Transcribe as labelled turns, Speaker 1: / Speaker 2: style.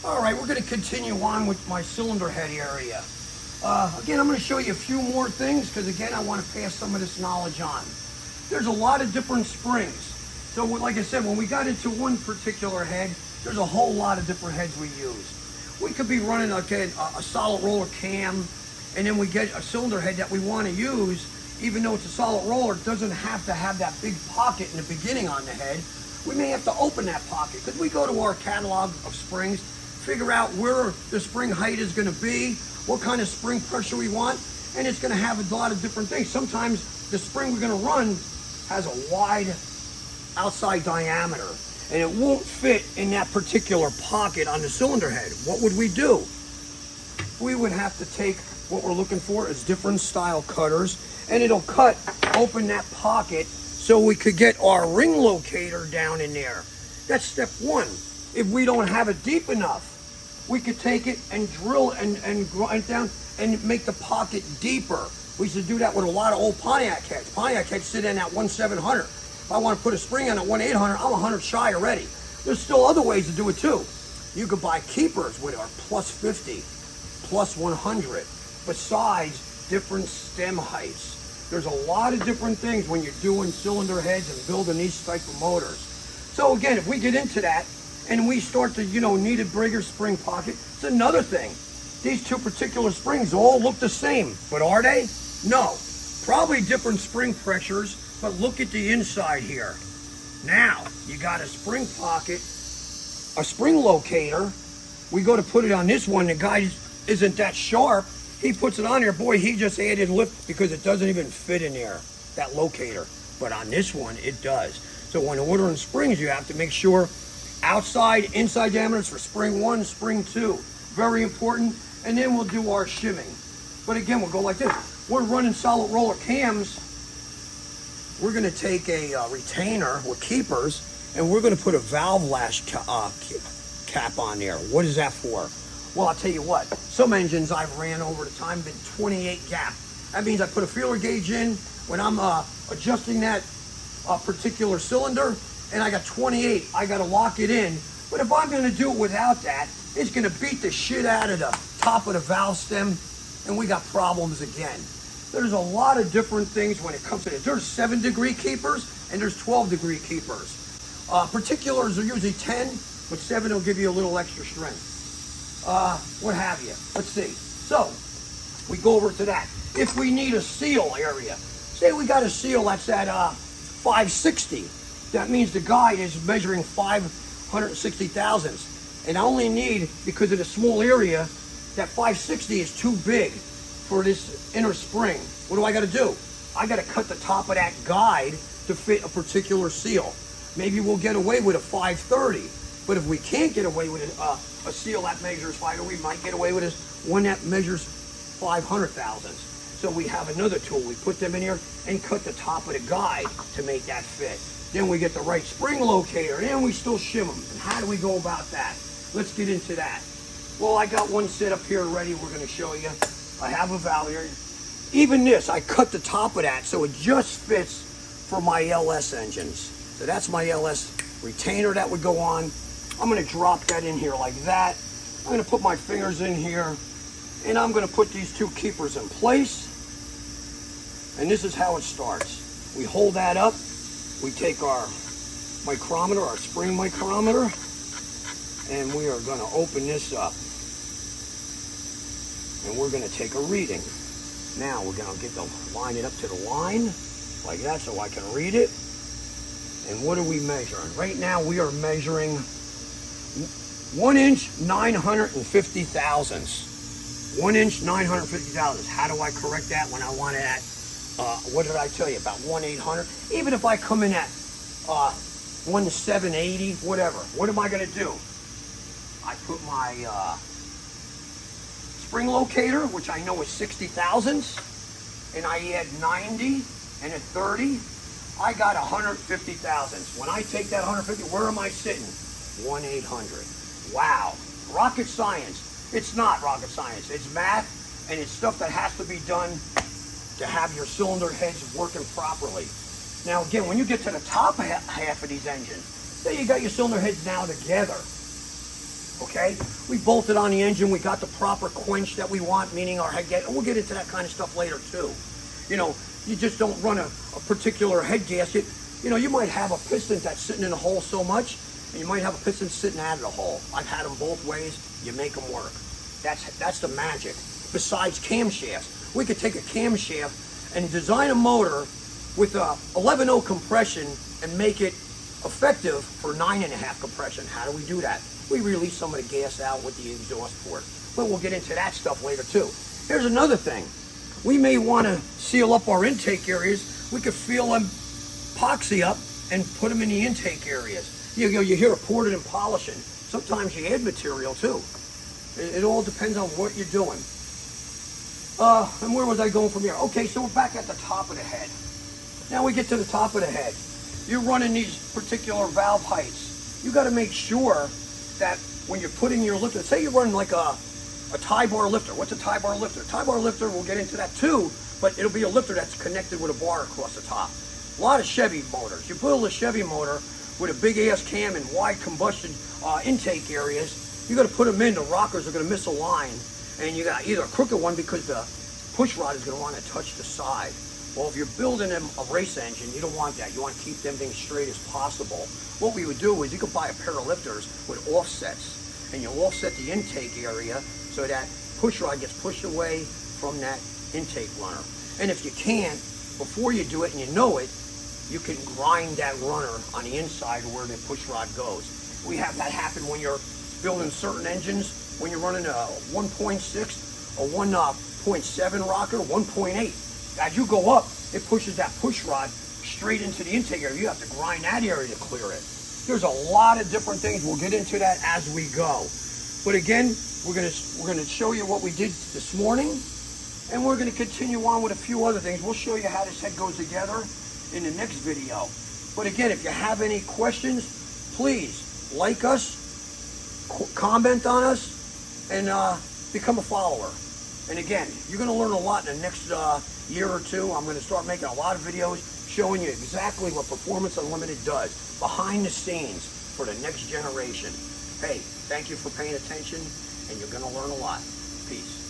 Speaker 1: All right, we're going to continue on with my cylinder head area. Again, I'm going to show you a few more things because, again, I want to pass some of this knowledge on. There's a lot of different springs. So, like I said, when we got into one particular head, there's a whole lot of different heads we use. We could be running, again, a solid roller cam, and then we get a cylinder head that we want to use. Even though it's a solid roller, it doesn't have to have that big pocket in the beginning on the head. We may have to open that pocket because we go to our catalog of springs, figure out where the spring height is going to be, what kind of spring pressure we want, and it's going to have a lot of different things. Sometimes the spring we're going to run has a wide outside diameter, and it won't fit in that particular pocket on the cylinder head. What would we do? We would have to take what we're looking for is different style cutters, and it'll cut open that pocket so we could get our ring locator down in there. That's step one. If we don't have it deep enough, we could take it and drill and grind down and make the pocket deeper. We used to do that with a lot of old Pontiac heads. Pontiac heads sit in at 1/700. If I want to put a spring on at 1/800, I'm 100 shy already. There's still other ways to do it too. You could buy keepers with our plus 50, plus 100, besides different stem heights. There's a lot of different things when you're doing cylinder heads and building these type of motors. So again, if we get into that and we start to, need a bigger spring pocket, it's another thing. These two particular springs all look the same, but are they? No. Probably different spring pressures, but look at the inside here. Now, you got a spring pocket, a spring locator. We go to put it on this one, the guy isn't that sharp. He puts it on there, boy, he just added lift because it doesn't even fit in there, that locator. But on this one, it does. So when ordering springs, you have to make sure outside, inside diameters for spring 1, spring 2. Very important. And then we'll do our shimming. But again, we'll go like this. We're running solid roller cams. We're going to take a retainer with keepers, and we're going to put a valve lash cap on there. What is that for? Well, I'll tell you what, some engines I've ran over the time been 28 gap. That means I put a feeler gauge in when I'm adjusting that particular cylinder, and I got 28. I got to lock it in. But if I'm going to do it without that, it's going to beat the shit out of the top of the valve stem, and we got problems again. There's a lot of different things when it comes to it. There's 7-degree keepers, and there's 12-degree keepers. Particulars are usually 10, but 7 will give you a little extra strength. What have you. Let's see. So, we go over to that. If we need a seal area, say we got a seal that's at 560, that means the guide is measuring 560 thousandths. And I only need, because of the small area, that 560 is too big for this inner spring. What do I got to do? I got to cut the top of that guide to fit a particular seal. Maybe we'll get away with a 530. But if we can't get away with a seal that measures 5, we might get away with one that measures 500 thousandths. So we have another tool. We put them in here and cut the top of the guide to make that fit. Then we get the right spring locator, and we still shim them. And how do we go about that? Let's get into that. Well, I got one set up here ready. We're going to show you. I have a valve here. Even this, I cut the top of that so it just fits for my LS engines. So that's my LS retainer that would go on. I'm going to drop that in here like that. I'm going to put my fingers in here, and I'm going to put these two keepers in place. And this is how it starts. We hold that up. We take our micrometer, our spring micrometer, and we are going to open this up. And we're going to take a reading. Now we're going to line it up to the line like that so I can read it. And what are we measuring? Right now we are measuring 1 inch, 950 thousandths. 1 inch, 950 thousandths. How do I correct that when I want it at, what did I tell you, about 1/800? Even if I come in at 1/780, whatever. What am I going to do? I put my spring locator, which I know is 60 thousandths, and I add 90 and a 30. I got 150 thousandths. When I take that 150, where am I sitting? 1/800. Wow. Rocket science. It's not rocket science. It's math, and it's stuff that has to be done to have your cylinder heads working properly. Now again, when you get to the top half of these engines, say you got your cylinder heads now together, okay? We bolted on the engine, we got the proper quench that we want, meaning our head gasket, and we'll get into that kind of stuff later too. You know, you just don't run a particular head gasket. You know, you might have a piston that's sitting in a hole so much, and you might have a piston sitting out of the hole. I've had them both ways, you make them work. That's the magic. Besides camshafts, we could take a camshaft and design a motor with a 11.0 compression and make it effective for 9.5 compression. How do we do that? We release some of the gas out with the exhaust port. But we'll get into that stuff later too. Here's another thing. We may want to seal up our intake areas. We could fill them epoxy up and put them in the intake areas. You hear it ported and polishing. Sometimes you add material too. It all depends on what you're doing. And where was I going from here? Okay, so we're back at the top of the head. Now we get to the top of the head. You're running these particular valve heights. You got to make sure that when you're putting your lifter, say you're running like a tie bar lifter. What's a tie bar lifter? Tie bar lifter, we'll get into that too, but it'll be a lifter that's connected with a bar across the top. A lot of Chevy motors. You build a Chevy motor with a big ass cam and wide combustion intake areas, you got to put them in, the rockers are going to misalign, and you got either a crooked one because the push rod is going to want to touch the side. Well, if you're building them a race engine, you don't want that. You want to keep them things straight as possible. What we would do is you could buy a pair of lifters with offsets, and you offset the intake area so that push rod gets pushed away from that intake runner. And if you can't, before you do it and you know it, you can grind that runner on the inside where the push rod goes. We have that happen when you're building certain engines, when you're running a 1.6, a 1.7 rocker, 1.8. As you go up, it pushes that push rod straight into the intake area. You have to grind that area to clear it. There's a lot of different things. We'll get into that as we go. But again, we're gonna show you what we did this morning, and we're gonna continue on with a few other things. We'll show you how this head goes together in the next video. But again, if you have any questions, please like us, comment on us, and become a follower. And again, you're going to learn a lot in the next year or two. I'm going to start making a lot of videos showing you exactly what Proformance Unlimited does behind the scenes for the next generation. Hey, thank you for paying attention, and you're going to learn a lot. Peace.